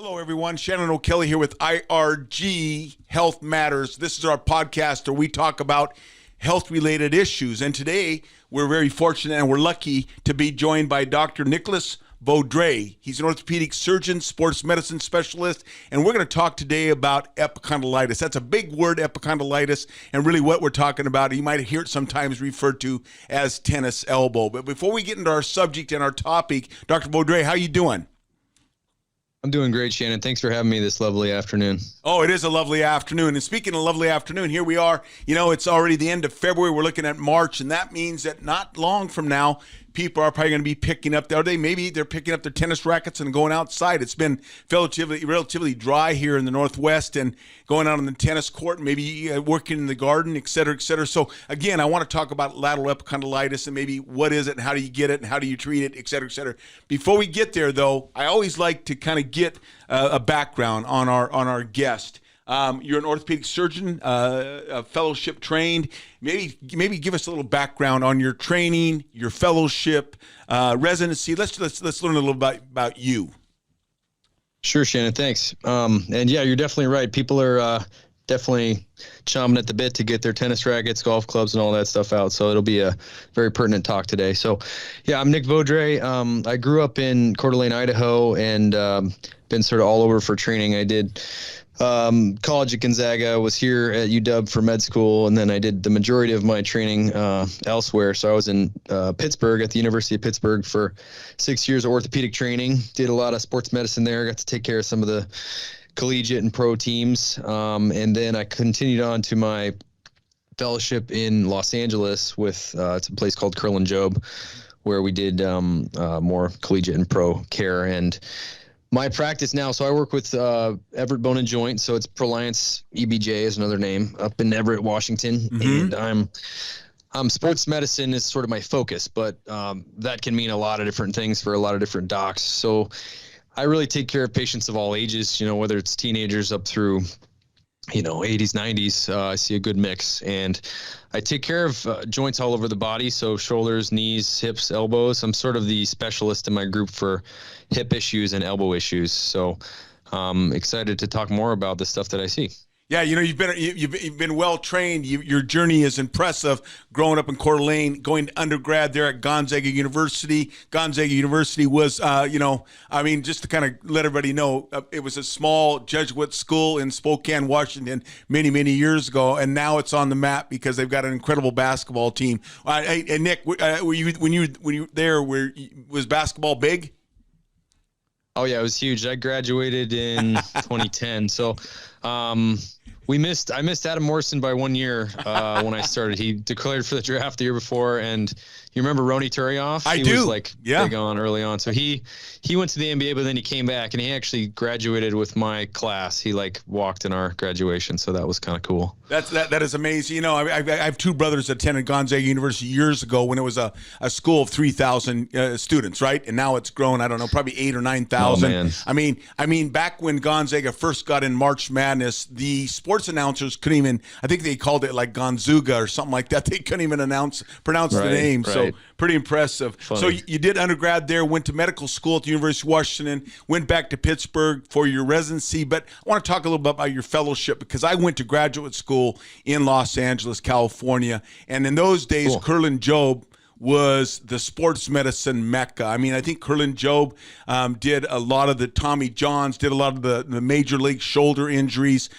Hello, everyone. Shannon O'Kelly here with IRG Health Matters. This is our podcast where we talk about health-related issues. And today, we're very fortunate and we're lucky to be joined by Dr. Nicholas Vaudreuil. He's an orthopedic surgeon, sports medicine specialist, and we're going to talk today about epicondylitis. That's a big word, epicondylitis, and really what we're talking about, you might hear it sometimes referred to as tennis elbow. But before we get into our subject and our topic, Dr. Vaudreuil, how you doing? I'm doing great, Shannon. Thanks for having me this lovely afternoon. Oh, it is a lovely afternoon. And speaking of lovely afternoon, here we are. You know, it's already the end of February. We're looking at March, and that means that not long from now, people are probably going to be picking up, maybe they're picking up their tennis rackets and going outside. It's been relatively dry here in the Northwest and going out on the tennis court, maybe working in the garden, et cetera, et cetera. So again, I want to talk about lateral epicondylitis and maybe what is it and how do you get it and how do you treat it, et cetera, et cetera. Before we get there, though, I always like to kind of get a background on our guest. You're an orthopedic surgeon, fellowship trained. Maybe give us a little background on your training, your fellowship, residency. Let's learn a little about you. Sure, Shannon. Thanks. And yeah, you're definitely right. People are definitely chomping at the bit to get their tennis rackets, golf clubs, and all that stuff out. So it'll be a very pertinent talk today. So yeah, I'm Nick Vaudreuil. I grew up in Coeur d'Alene, Idaho, and been sort of all over for training. I did college at Gonzaga, was here at UW for med school, and then I did the majority of my training elsewhere. So I was in Pittsburgh at the University of Pittsburgh for 6 years of orthopedic training, did a lot of sports medicine there, got to take care of some of the collegiate and pro teams, and then I continued on to my fellowship in Los Angeles with it's a place called Curlin Jobe, where we did more collegiate and pro care. And my practice now, so I work with Everett Bone and Joint, so it's Proliance EBJ is another name, up in Everett, Washington. Mm-hmm. And I'm sports medicine is sort of my focus, but that can mean a lot of different things for a lot of different docs. So I really take care of patients of all ages, whether it's teenagers up through 80s, 90s, I see a good mix. And I take care of joints all over the body, so shoulders, knees, hips, elbows. I'm sort of the specialist in my group for hip issues and elbow issues. So I'm excited to talk more about the stuff that I see. Yeah, you've been well trained. Your journey is impressive. Growing up in Coeur d'Alene, going to undergrad there at Gonzaga University. Gonzaga University was, just to kind of let everybody know, it was a small Jesuit school in Spokane, Washington, many, many years ago, and now it's on the map because they've got an incredible basketball team. And Nick, were you there? Was basketball big? Oh yeah, it was huge. I graduated in 2010, so. I missed Adam Morrison by 1 year when I started. He declared for the draft the year before, and you remember Roni Turioff? He was big on early on. So he went to the NBA, but then he came back, and he actually graduated with my class. He walked in our graduation, so that was kind of cool. That is amazing. I have two brothers that attended Gonzaga University years ago when it was a school of 3,000 students, right? And now it's grown, I don't know, probably 8,000 or 9,000. Oh, man. I mean, back when Gonzaga first got in March Madness, the sports announcers couldn't even, I think they called it like Gonzuga or something like that. They couldn't even pronounce the name. Right. So pretty impressive. Funny. So you did undergrad there, went to medical school at the University of Washington, went back to Pittsburgh for your residency. But I want to talk a little bit about your fellowship because I went to graduate school in Los Angeles, California. And in those days, cool. Curlin Jobe was the sports medicine mecca. I mean, I think Curlin Jobe did a lot of the Tommy Johns, did a lot of the major league shoulder injuries,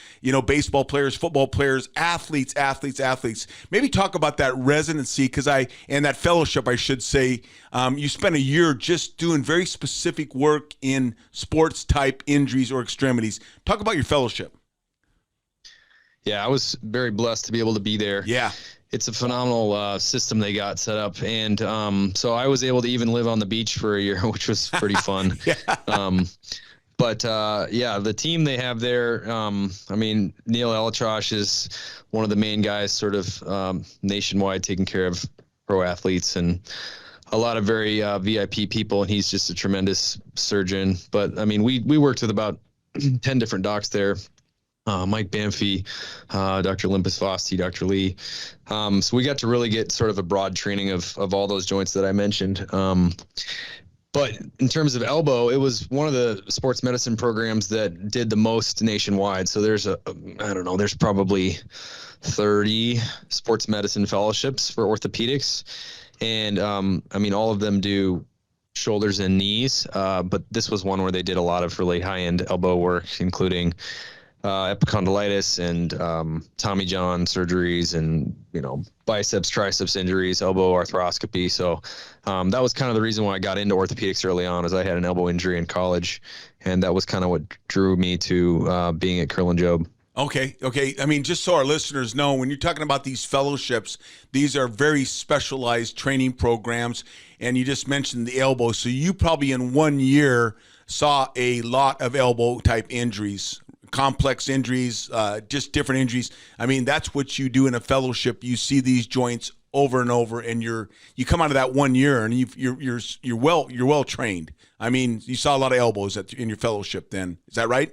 baseball players, football players, athletes. Maybe talk about that residency and that fellowship, I should say. You spent a year just doing very specific work in sports type injuries or extremities. Talk about your fellowship. Yeah, I was very blessed to be able to be there. Yeah. It's a phenomenal system they got set up. And so I was able to even live on the beach for a year, which was pretty fun. Yeah. The team they have there, Neil Elitrosh is one of the main guys sort of nationwide taking care of pro athletes and a lot of very VIP people. And he's just a tremendous surgeon. But, we worked with about 10 different docs there. Mike Banfi, Dr. Olympus Fosti, Dr. Lee. So we got to really get sort of a broad training of all those joints that I mentioned. But in terms of elbow, it was one of the sports medicine programs that did the most nationwide. So there's there's probably 30 sports medicine fellowships for orthopedics. And all of them do shoulders and knees. But this was one where they did a lot of really high-end elbow work, including epicondylitis and Tommy John surgeries and, biceps, triceps injuries, elbow arthroscopy. So that was kind of the reason why I got into orthopedics early on, is I had an elbow injury in college. And that was kind of what drew me to being at Kerlan Jobe. Okay. I mean, just so our listeners know, when you're talking about these fellowships, these are very specialized training programs, and you just mentioned the elbow. So you probably in 1 year saw a lot of elbow type injuries, complex injuries, just different injuries. I mean, that's what you do in a fellowship. You see these joints over and over, and you come out of that 1 year and you're well trained. I mean, you saw a lot of elbows in your fellowship then. Is that right?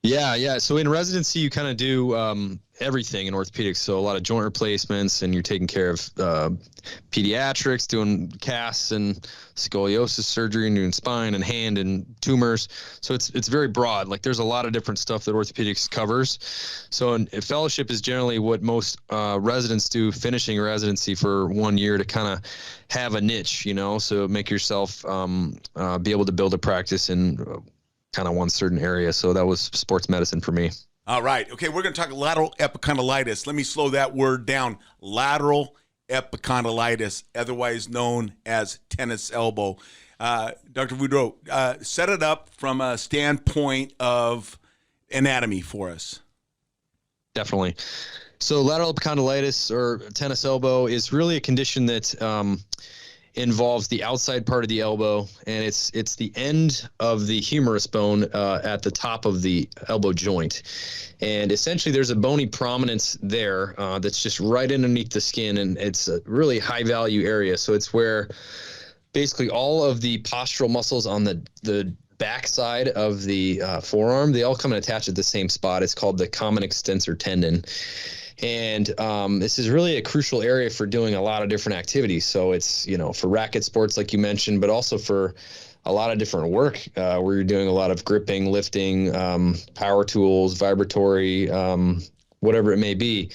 Yeah. So in residency, you kind of do everything in orthopedics. So a lot of joint replacements, and you're taking care of pediatrics, doing casts and scoliosis surgery, and doing spine and hand and tumors. So it's very broad. Like, there's a lot of different stuff that orthopedics covers. So a fellowship is generally what most residents do, finishing a residency for 1 year, to kind of have a niche, so make yourself be able to build a practice in kind of one certain area. So that was sports medicine for me. All right. Okay, we're going to talk lateral epicondylitis. Let me slow that word down. Lateral epicondylitis, otherwise known as tennis elbow. Dr. Vaudreuil, set it up from a standpoint of anatomy for us. Definitely. So lateral epicondylitis, or tennis elbow, is really a condition that involves the outside part of the elbow, and it's the end of the humerus bone at the top of the elbow joint. And essentially there's a bony prominence there that's just right underneath the skin, and it's a really high value area. So it's where basically all of the postural muscles on the back side of the forearm, they all come and attach at the same spot. It's called the common extensor tendon. And this is really a crucial area for doing a lot of different activities. So it's, for racket sports, like you mentioned, but also for a lot of different work where you're doing a lot of gripping, lifting, power tools, vibratory, whatever it may be.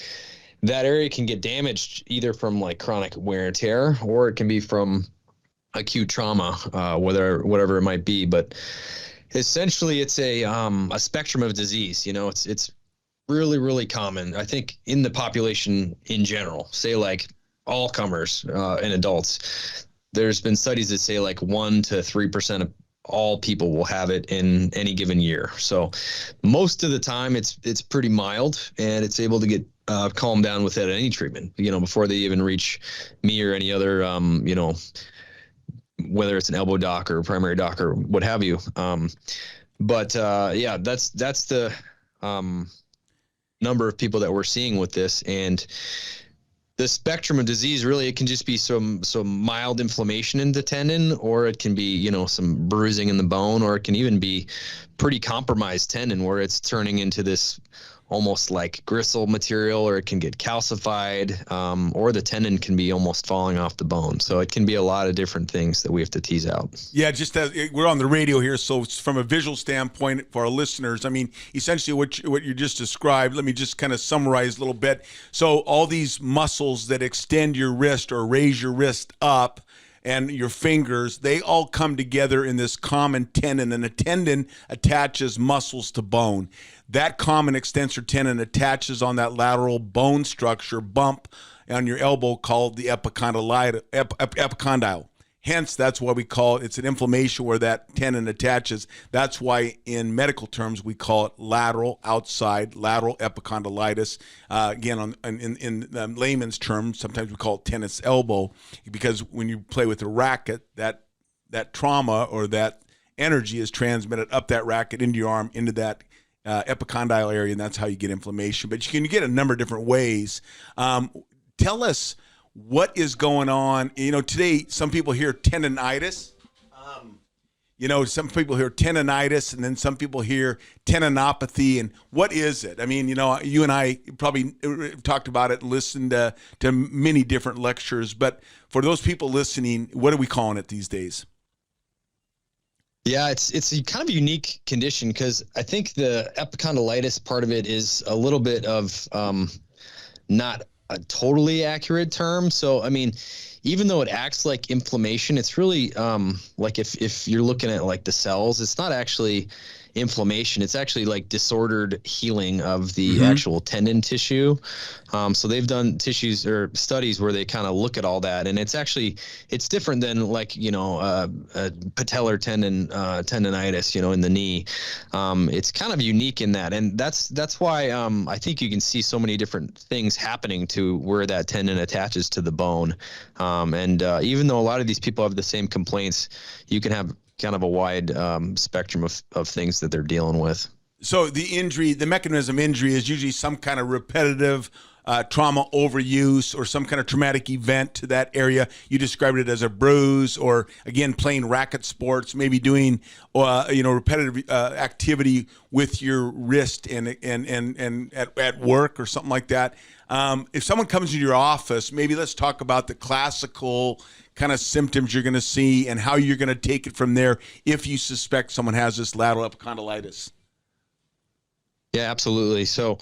That area can get damaged either from like chronic wear and tear, or it can be from acute trauma, whatever it might be. But essentially it's a spectrum of disease. It's really, really common, I think, in the population in general. Say like all comers and adults. There's been studies that say like 1% to 3% of all people will have it in any given year. So most of the time it's pretty mild, and it's able to get calmed down without any treatment, before they even reach me or any other, whether it's an elbow doc or primary doc or what have you. But that's the number of people that we're seeing with this. And the spectrum of disease, really, it can just be some mild inflammation in the tendon, or it can be, some bruising in the bone, or it can even be pretty compromised tendon where it's turning into this almost like gristle material, or it can get calcified, or the tendon can be almost falling off the bone. So it can be a lot of different things that we have to tease out. Yeah, just as we're on the radio here, so from a visual standpoint for our listeners, I mean, essentially what you just described, let me just kind of summarize a little bit. So all these muscles that extend your wrist or raise your wrist up, and your fingers, they all come together in this common tendon, and a tendon attaches muscles to bone. That common extensor tendon attaches on that lateral bone structure bump on your elbow called the epicondyle. Hence, that's why we call it's an inflammation where that tendon attaches. That's why in medical terms we call it lateral epicondylitis. Again, in layman's terms, sometimes we call it tennis elbow, because when you play with a racket, that trauma or that energy is transmitted up that racket into your arm, into that epicondyle area, and that's how you get inflammation. But you can get a number of different ways. Tell us what is going on. Today some people hear tendonitis. Some people hear tendonitis, and then some people hear tendinopathy. And what is it? I mean, you and I probably talked about it and listened to many different lectures. But for those people listening, what are we calling it these days? Yeah, it's a kind of unique condition because I think the epicondylitis part of it is a little bit of not a totally accurate term. So, I mean, even though it acts like inflammation, it's really like if you're looking at like the cells, it's not actually inflammation. It's actually like disordered healing of the actual tendon tissue. So they've done tissues or studies where they kind of look at all that, and it's different than like a patellar tendonitis, in the knee. It's kind of unique in that, and that's why I think you can see so many different things happening to where that tendon attaches to the bone. And even though a lot of these people have the same complaints, you can have kind of a wide spectrum of things that they're dealing with. So the mechanism injury is usually some kind of repetitive trauma, overuse, or some kind of traumatic event to that area. You described it as a bruise, or again, playing racket sports, maybe doing repetitive activity with your wrist and at work or something like that. If someone comes into your office, maybe let's talk about the classical kind of symptoms you're going to see and how you're going to take it from there if you suspect someone has this lateral epicondylitis. Yeah, absolutely. So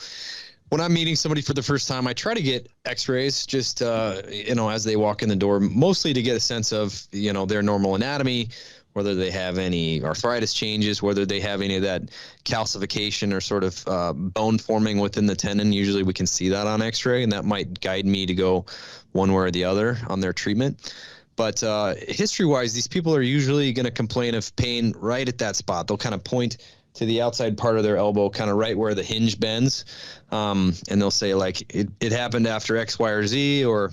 when I'm meeting somebody for the first time, I try to get x-rays just, as they walk in the door, mostly to get a sense of, their normal anatomy, whether they have any arthritis changes, whether they have any of that calcification or sort of bone forming within the tendon. Usually we can see that on x-ray, and that might guide me to go one way or the other on their treatment. But history-wise, these people are usually going to complain of pain right at that spot. They'll kind of point to the outside part of their elbow, kind of right where the hinge bends, and they'll say like it happened after X, Y, or Z, or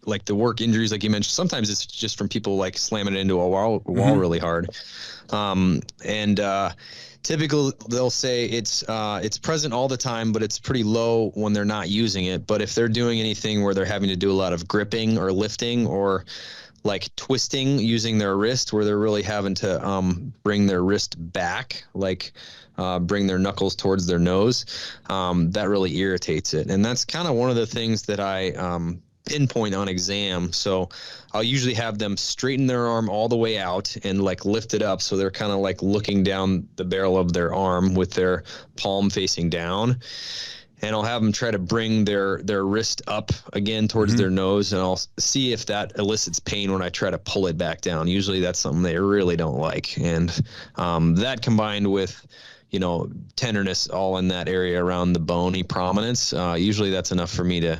like the work injuries, like you mentioned. Sometimes it's just from people like slamming it into a wall really hard, and typically they'll say it's present all the time, but it's pretty low when they're not using it. But if they're doing anything where they're having to do a lot of gripping or lifting or like twisting using their wrist, where they're really having to bring their wrist back, like bring their knuckles towards their nose, that really irritates it. And that's kind of one of the things that I pinpoint on exam. So I'll usually have them straighten their arm all the way out and like lift it up, so they're kind of like looking down the barrel of their arm with their palm facing down. And I'll have them try to bring their wrist up again towards their nose, and I'll see if that elicits pain when I try to pull it back down. Usually that's something they really don't like. And that combined with, tenderness all in that area around the bony prominence, usually that's enough for me to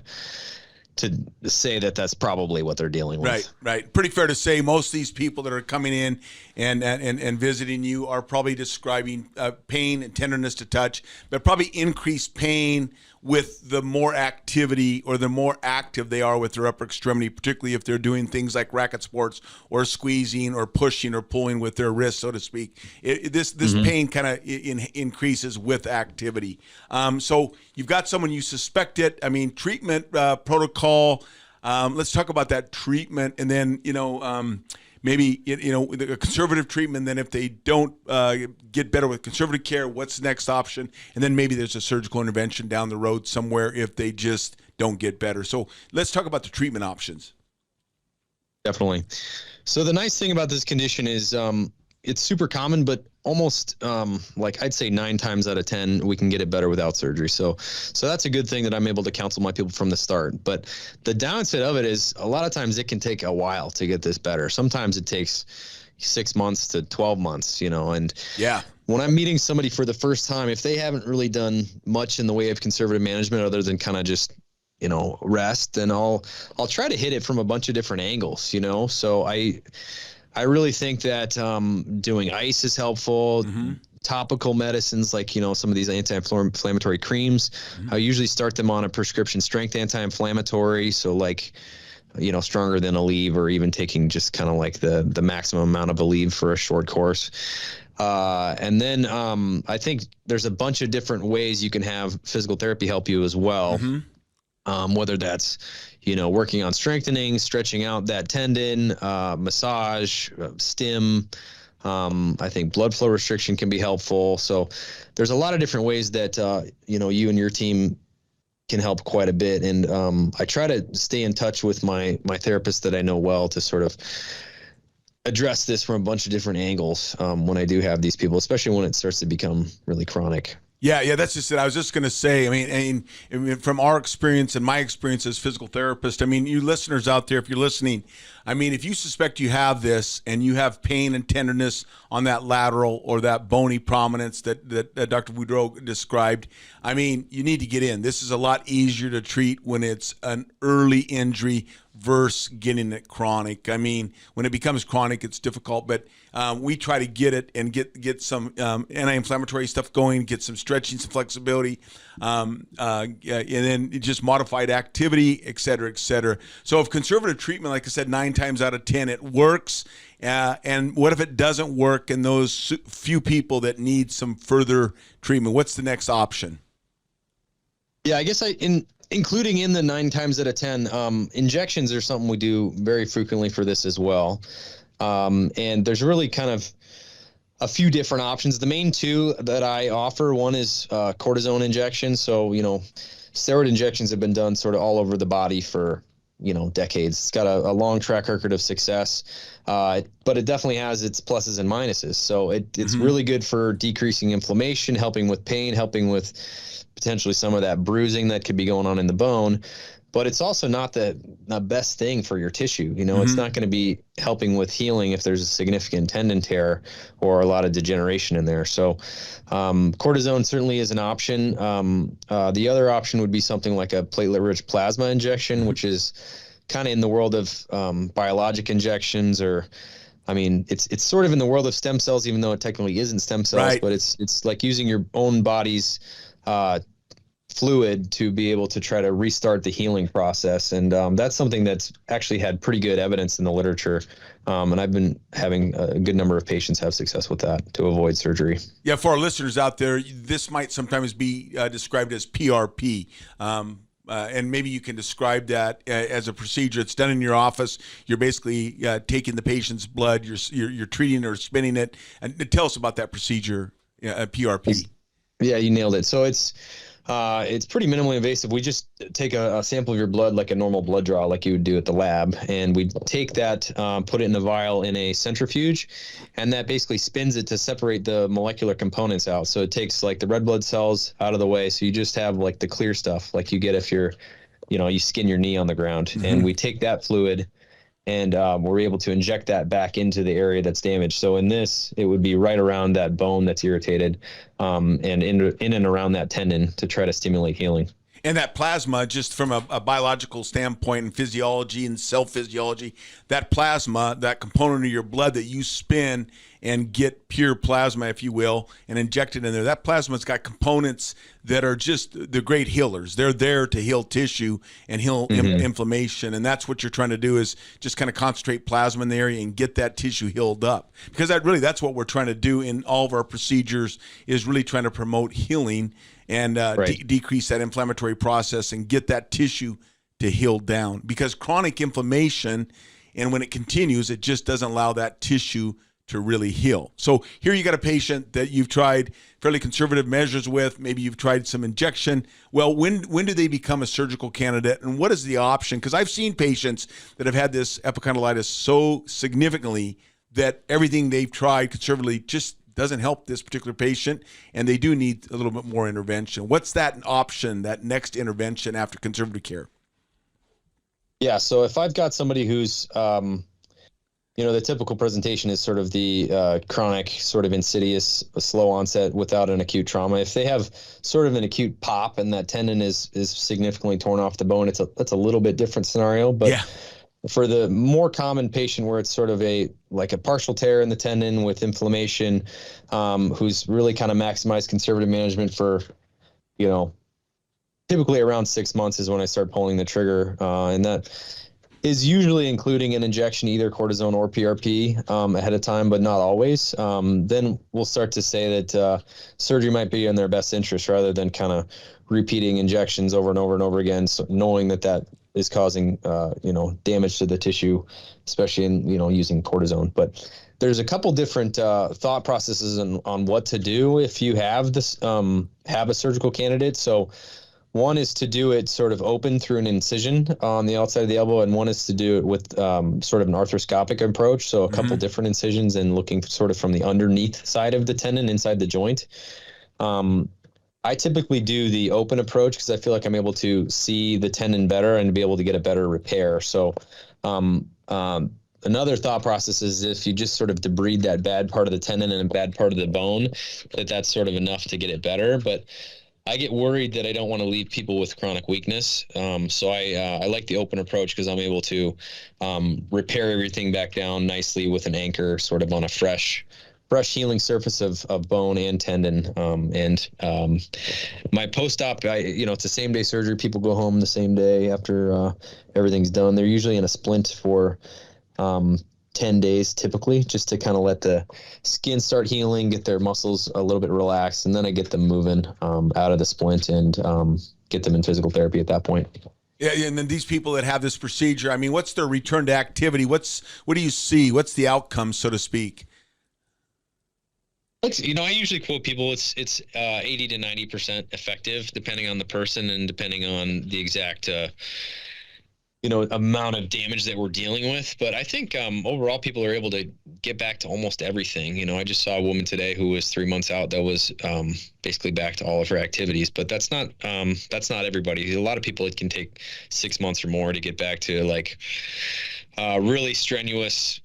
say that that's probably what they're dealing with. Right. Pretty fair to say most of these people that are coming in and visiting you are probably describing pain and tenderness to touch, but probably increased pain with the more activity or the more active they are with their upper extremity, particularly if they're doing things like racket sports or squeezing or pushing or pulling with their wrist, so to speak. This pain kind of increases with activity. So you've got someone, you suspect it. I mean, treatment protocol. Let's talk about that treatment, and then maybe a conservative treatment. Then if they don't get better with conservative care, what's the next option? And then maybe there's a surgical intervention down the road somewhere if they just don't get better. So let's talk about the treatment options. Definitely. So the nice thing about this condition is it's super common, but almost like I'd say 9 times out of 10, we can get it better without surgery. So that's a good thing that I'm able to counsel my people from the start. But the downside of it is a lot of times it can take a while to get this better. Sometimes it takes 6 months to 12 months, and yeah. When I'm meeting somebody for the first time, if they haven't really done much in the way of conservative management other than kind of just rest, then I'll try to hit it from a bunch of different angles. So I really think that doing ice is helpful. Topical medicines like, some of these anti-inflammatory creams, I usually start them on a prescription strength anti-inflammatory. So like, stronger than Aleve, or even taking just kind of like the maximum amount of Aleve for a short course. And then I think there's a bunch of different ways you can have physical therapy help you as well. Whether that's, working on strengthening, stretching out that tendon, massage, stim. I think blood flow restriction can be helpful. So there's a lot of different ways that, you and your team can help quite a bit. And I try to stay in touch with my therapist that I know well to sort of address this from a bunch of different angles when I do have these people, especially when it starts to become really chronic. Yeah, that's just it. I was just going to say, I mean, from our experience and my experience as physical therapist, I mean, you listeners out there, if you're listening, I mean, if you suspect you have this and you have pain and tenderness on that lateral or that bony prominence that Dr. Vaudreuil described, I mean, you need to get in. This is a lot easier to treat when it's an early injury versus getting it chronic. I mean, when it becomes chronic, it's difficult, but we try to get it and get some anti-inflammatory stuff going, get some stretching, some flexibility, and then just modified activity, et cetera, et cetera. So if conservative treatment, like I said, 9 times out of 10, it works. And what if it doesn't work in those few people that need some further treatment? What's the next option? Yeah, I guess including in the 9 times out of 10, injections are something we do very frequently for this as well. And there's really kind of a few different options. The main two that I offer, one is cortisone injection. So, steroid injections have been done sort of all over the body for, decades. It's got a long track record of success, but it definitely has its pluses and minuses. So it's really good for decreasing inflammation, helping with pain, helping with potentially some of that bruising that could be going on in the bone. But it's also not the best thing for your tissue. It's not going to be helping with healing if there's a significant tendon tear or a lot of degeneration in there. So cortisone certainly is an option. The other option would be something like a platelet-rich plasma injection, which is kind of in the world of biologic injections, or it's sort of in the world of stem cells, even though it technically isn't stem cells, right. But it's like using your own body's fluid to be able to try to restart the healing process. And that's something that's actually had pretty good evidence in the literature. And I've been having a good number of patients have success with that to avoid surgery. Yeah, for our listeners out there, this might sometimes be described as PRP. And maybe you can describe that as a procedure. It's done in your office. You're basically taking the patient's blood, you're treating or spinning it. And tell us about that procedure, PRP. Yeah, you nailed it. So it's pretty minimally invasive. We just take a sample of your blood like a normal blood draw, like you would do at the lab. And we take that, put it in a vial in a centrifuge, and that basically spins it to separate the molecular components out. So it takes like the red blood cells out of the way. So you just have like the clear stuff like you get if you skin your knee on the ground. And we take that fluid and we're able to inject that back into the area that's damaged. So in this, it would be right around that bone that's irritated, and in and around that tendon to try to stimulate healing. And that plasma, just from a biological standpoint and physiology and cell physiology, that plasma, that component of your blood that you spin and get pure plasma, if you will, and inject it in there, that plasma's got components that are just the great healers. They're there to heal tissue and heal inflammation. And that's what you're trying to do, is just kind of concentrate plasma in the area and get that tissue healed up. Because that's what we're trying to do in all of our procedures, is really trying to promote healing and decrease that inflammatory process and get that tissue to heal down. Because chronic inflammation, and when it continues, it just doesn't allow that tissue to really heal. So here you got a patient that you've tried fairly conservative measures with. Maybe you've tried some injection. Well, when do they become a surgical candidate, and what is the option? Because I've seen patients that have had this epicondylitis so significantly that everything they've tried conservatively just doesn't help this particular patient, and they do need a little bit more intervention. What's that option, that next intervention after conservative care? Yeah, so if I've got somebody who's, the typical presentation is sort of the chronic, sort of insidious, slow onset without an acute trauma. If they have sort of an acute pop and that tendon is significantly torn off the bone, that's a little bit different scenario. But yeah, for the more common patient where it's sort of a partial tear in the tendon with inflammation, who's really kind of maximized conservative management for, typically around 6 months is when I start pulling the trigger. And that is usually including an injection, either cortisone or PRP, ahead of time, but not always. Then we'll start to say that surgery might be in their best interest, rather than kind of repeating injections over and over and over again, so knowing that is causing damage to the tissue, especially in using cortisone. But there's a couple different thought processes on what to do if you have this have a surgical candidate. So One is to do it sort of open through an incision on the outside of the elbow, and one is to do it with sort of an arthroscopic approach. So a couple different incisions and looking sort of from the underneath side of the tendon inside the joint. I typically do the open approach because I feel like I'm able to see the tendon better and be able to get a better repair. So another thought process is if you just sort of debride that bad part of the tendon and a bad part of the bone, that's sort of enough to get it better. But I get worried that I don't want to leave people with chronic weakness. So I like the open approach because I'm able to repair everything back down nicely with an anchor sort of on a fresh healing surface of bone and tendon. My post-op, it's a same day surgery. People go home the same day after everything's done. They're usually in a splint for 10 days typically, just to kind of let the skin start healing, get their muscles a little bit relaxed, and then I get them moving out of the splint and get them in physical therapy at that point. Yeah, and then these people that have this procedure, I mean, what's their return to activity? What do you see? What's the outcome, so to speak? I usually quote people it's 80 to 90% effective, depending on the person and depending on the exact amount of damage that we're dealing with. But I think overall people are able to get back to almost everything. I just saw a woman today who was 3 months out that was basically back to all of her activities. But that's not everybody. A lot of people, it can take 6 months or more to get back to like really strenuous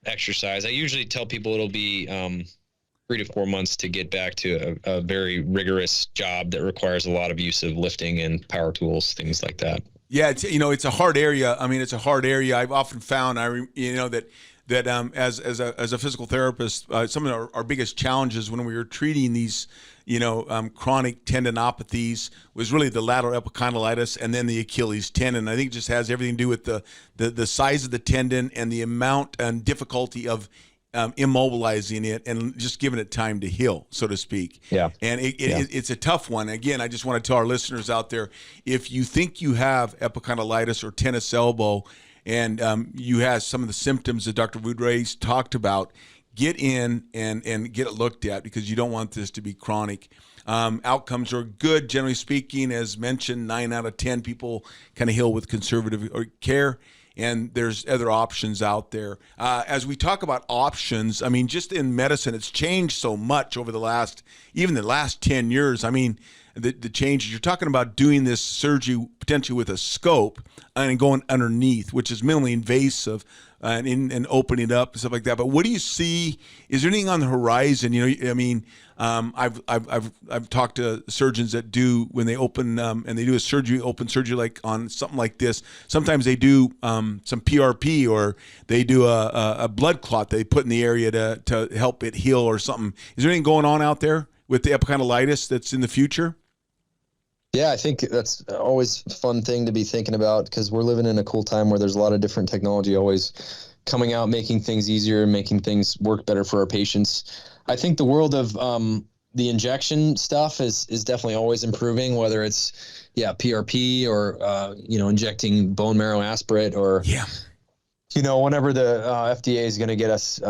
exercise. I usually tell people it'll be 3 to 4 months to get back to a very rigorous job that requires a lot of use of lifting and power tools, things like that. Yeah, it's a hard area. I mean, it's a hard area. I've often found that as a physical therapist, some of our biggest challenges when we were treating these chronic tendinopathies was really the lateral epicondylitis and then the Achilles tendon. I think it just has everything to do with the size of the tendon and the amount and difficulty of immobilizing it and just giving it time to heal, so to speak. Yeah. And it's a tough one. Again, I just want to tell our listeners out there, if you think you have epicondylitis or tennis elbow and you have some of the symptoms that Dr. Vaudreuil talked about, get in and get it looked at because you don't want this to be chronic. Outcomes are good, generally speaking. As mentioned, 9 out of 10 people kind of heal with conservative care. And there's other options out there. As we talk about options, I mean, just in medicine, it's changed so much over the last 10 years. I mean, the changes. You're talking about doing this surgery potentially with a scope and going underneath, which is minimally invasive, and opening it up and stuff like that. But what do you see? Is there anything on the horizon? I've talked to surgeons that do when they open and they do open surgery like on something like this. Sometimes they do some PRP or they do a blood clot they put in the area to help it heal or something. Is there anything going on out there with the epicondylitis that's in the future? Yeah, I think that's always a fun thing to be thinking about because we're living in a cool time where there's a lot of different technology always coming out, making things easier, making things work better for our patients. I think the world of the injection stuff is definitely always improving, whether it's PRP or injecting bone marrow aspirate or whenever the FDA is going to get us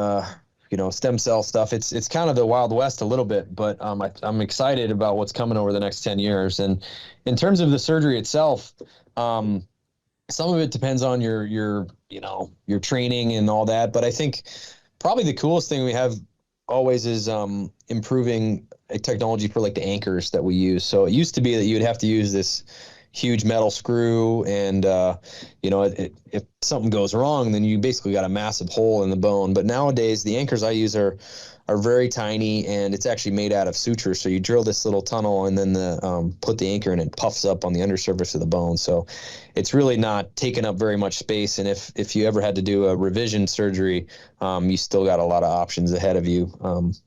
stem cell stuff. It's kind of the Wild West a little bit, but I'm excited about what's coming over the next 10 years. And in terms of the surgery itself, some of it depends on your training and all that. But I think probably the coolest thing we have always is improving technology for like the anchors that we use. So it used to be that you'd have to use this huge metal screw and if something goes wrong, then you basically got a massive hole in the bone. But nowadays the anchors I use are very tiny and it's actually made out of sutures. So you drill this little tunnel and then put the anchor and it puffs up on the undersurface of the bone. So it's really not taking up very much space. And if you ever had to do a revision surgery, you still got a lot of options ahead of you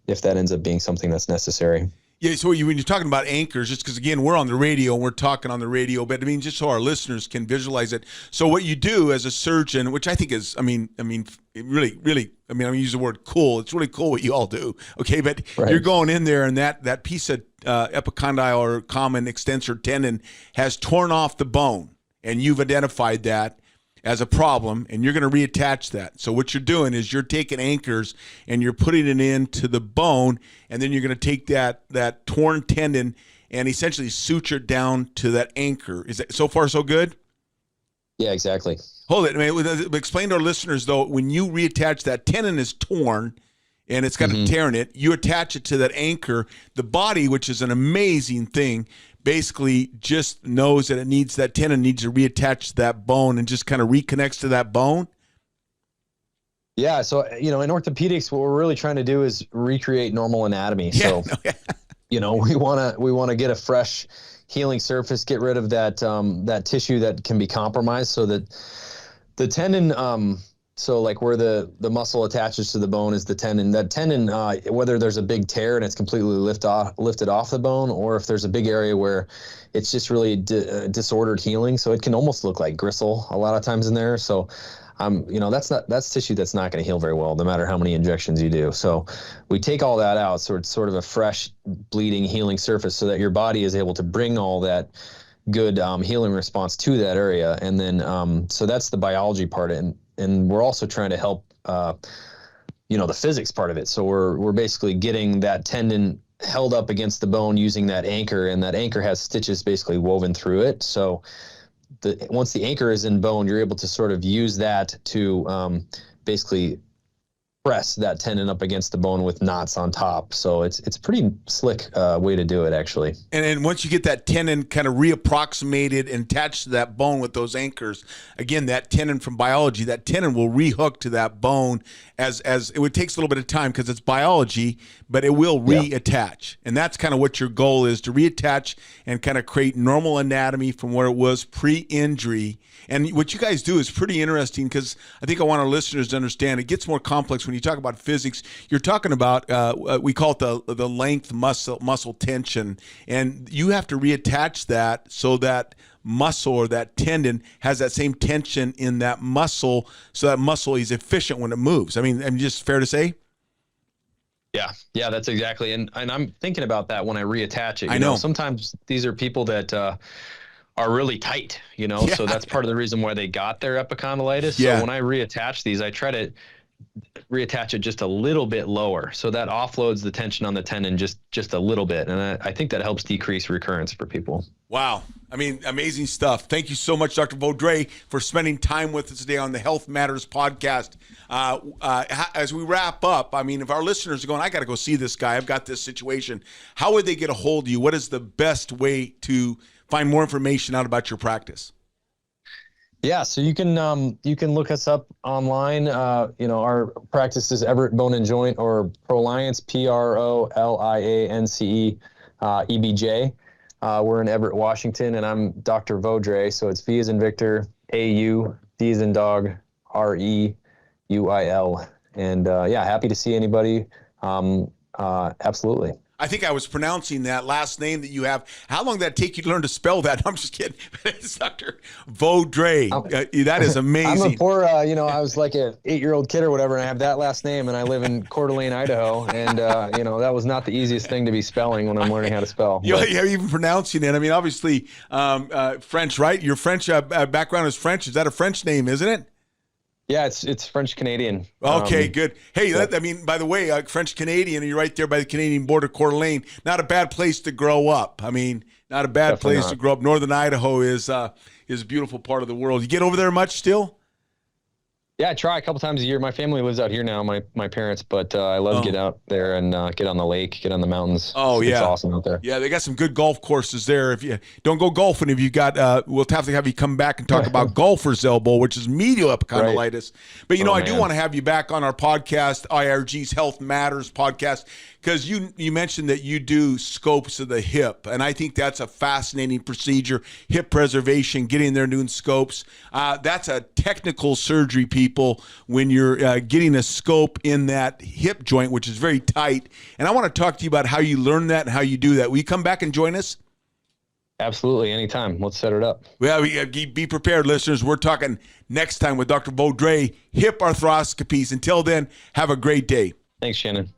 if that ends up being something that's necessary. Yeah, so when you're talking about anchors, just because, again, we're on the radio and we're talking on the radio, but I mean, just so our listeners can visualize it. So what you do as a surgeon, which I think is, I use the word cool. It's really cool what you all do, okay? But right. You're going in there and that piece of epicondyle or common extensor tendon has torn off the bone, and you've identified that as a problem, and you're going to reattach that. So what you're doing is you're taking anchors and you're putting it into the bone, and then you're going to take that torn tendon and essentially suture down to that anchor. Is that so far so good? Yeah, exactly. Hold it. I mean, explain to our listeners, though, when you reattach, that tendon is torn and it's got a tear in it, you attach it to that anchor. The body, which is an amazing thing, basically just knows that that tendon needs to reattach to that bone and just kind of reconnects to that bone. Yeah. So, in orthopedics, what we're really trying to do is recreate normal anatomy. Yeah. So, we want to get a fresh healing surface, get rid of that tissue that can be compromised, so that the tendon, so like where the muscle attaches to the bone is the tendon. That tendon, whether there's a big tear and it's completely lifted off the bone, or if there's a big area where it's just really disordered healing, so it can almost look like gristle a lot of times in there. So, that's tissue that's not going to heal very well, no matter how many injections you do. So we take all that out, so it's sort of a fresh, bleeding, healing surface, so that your body is able to bring all that good healing response to that area. And then, so that's the biology part. And we're also trying to help, the physics part of it. So we're basically getting that tendon held up against the bone using that anchor, and that anchor has stitches basically woven through it. So once the anchor is in bone, you're able to sort of use that to basically press that tendon up against the bone with knots on top. So it's pretty slick way to do it, actually. And then once you get that tendon kind of reapproximated and attached to that bone with those anchors, again, that tendon from biology, that tendon will rehook to that bone as it takes a little bit of time because it's biology, but it will reattach. And that's kind of what your goal is, to reattach and kind of create normal anatomy from where it was pre-injury. And what you guys do is pretty interesting, because I think I want our listeners to understand it gets more complex when you talk about physics. You're talking about, we call it the length muscle tension, and you have to reattach that so that muscle or that tendon has that same tension in that muscle, so that muscle is efficient when it moves. I mean, just fair to say? Yeah, that's exactly. And I'm thinking about that when I reattach it. I know. Sometimes these are people that are really tight, so that's part of the reason why they got their epicondylitis. So when I reattach these, I try to reattach it just a little bit lower, so that offloads the tension on the tendon just a little bit. And I think that helps decrease recurrence for people. Wow. I mean, amazing stuff. Thank you so much, Dr. Vaudreuil, for spending time with us today on the Health Matters podcast. As we wrap up, I mean, if our listeners are going, I got to go see this guy, I've got this situation, how would they get a hold of you? What is the best way to find more information out about your practice? Yeah, so you can look us up online. Our practice is Everett Bone and Joint, or Proliance, PROLIANCE EBJ. We're in Everett, Washington, and I'm Dr. Vaudreuil. So it's V as in Victor, AU, D as in dog, REUIL. And happy to see anybody. Absolutely. I think I was pronouncing that last name that you have. How long did that take you to learn to spell that? I'm just kidding. It's Dr. Vaudreuil. That is amazing. I'm a poor, I was like an 8-year-old kid or whatever, and I have that last name, and I live in Coeur d'Alene, Idaho. And, that was not the easiest thing to be spelling when I'm learning how to spell. You're even pronouncing it. I mean, obviously, French, right? Your French background is French. Is that a French name, isn't it? Yeah, it's French Canadian. Okay, good. Hey, by the way, French Canadian, and you're right there by the Canadian border, Coeur d'Alene. Not a bad place to grow up. I mean, not a bad Definitely place not. to grow up. Northern Idaho is a beautiful part of the world. You get over there much still? Yeah, I try a couple times a year. My family lives out here now, my parents, but I love to get out there and get on the lake, get on the mountains. It's awesome out there. Yeah, they got some good golf courses there. If you don't go golfing, if you got, we'll have to have you come back and talk about golfer's elbow, which is medial epicondylitis. Right. But I do want to have you back on our podcast, IRG's Health Matters podcast, because you mentioned that you do scopes of the hip, and I think that's a fascinating procedure. Hip preservation, getting there and doing scopes. That's a technical surgery, people, when you're getting a scope in that hip joint, which is very tight. And I want to talk to you about how you learn that and how you do that. Will you come back and join us? Absolutely, anytime. Let's set it up. Well, be prepared, listeners. We're talking next time with Dr. Vaudreuil, hip arthroscopies. Until then, have a great day. Thanks, Shannon.